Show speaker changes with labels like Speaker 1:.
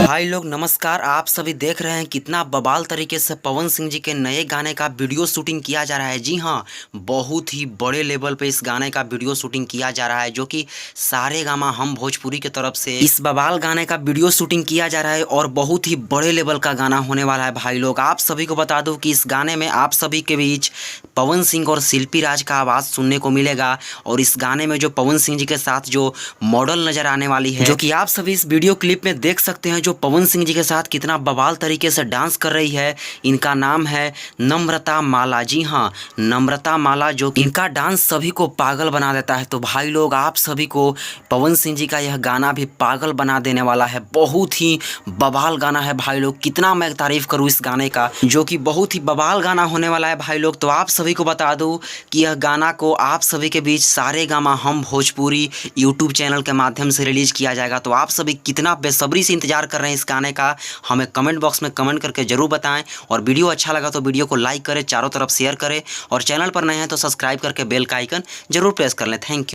Speaker 1: भाई लोग नमस्कार। आप सभी देख रहे हैं कितना बवाल तरीके से पवन सिंह जी के नए गाने का वीडियो शूटिंग किया जा रहा है। जी हाँ, बहुत ही बड़े लेवल पे इस गाने का वीडियो शूटिंग किया जा रहा है, जो कि सारेगामा हम भोजपुरी की तरफ से इस बवाल गाने का वीडियो शूटिंग किया जा रहा है और बहुत ही बड़े लेवल का गाना होने वाला है। भाई लोग आप सभी को बता दूं कि इस गाने में आप सभी के बीच पवन सिंह और शिल्पी राज का आवाज़ सुनने को मिलेगा और इस गाने में जो पवन सिंह जी के साथ जो मॉडल नजर आने वाली है, जो कि आप सभी इस वीडियो क्लिप में देख सकते हैं, जो पवन सिंह जी के साथ कितना बवाल तरीके से डांस कर रही है। इनका नाम है नम्रता माला। जी हाँ, नम्रता माला, जो इनका डांस सभी को पागल बना देता है। तो भाई लोग आप सभी को पवन सिंह जी का यह गाना भी पागल बना देने वाला है। बहुत ही बवाल गाना है भाई लोग। कितना मैं तारीफ करूँ इस गाने का, जो कि बहुत ही बवाल गाना होने वाला है भाई लोग। तो आप सभी को बता दूं कि यह गाना को आप सभी के बीच सारेगामा हम भोजपुरी यूट्यूब चैनल के माध्यम से रिलीज किया जाएगा। तो आप सभी कितना बेसब्री से इंतजार कर रहे हैं इस गाने का, हमें कमेंट बॉक्स में कमेंट करके जरूर बताएं। और वीडियो अच्छा लगा तो वीडियो को लाइक करें, चारों तरफ शेयर करें और चैनल पर नए हैं तो सब्सक्राइब करके बेल का आइकन जरूर प्रेस कर लें। Thank you.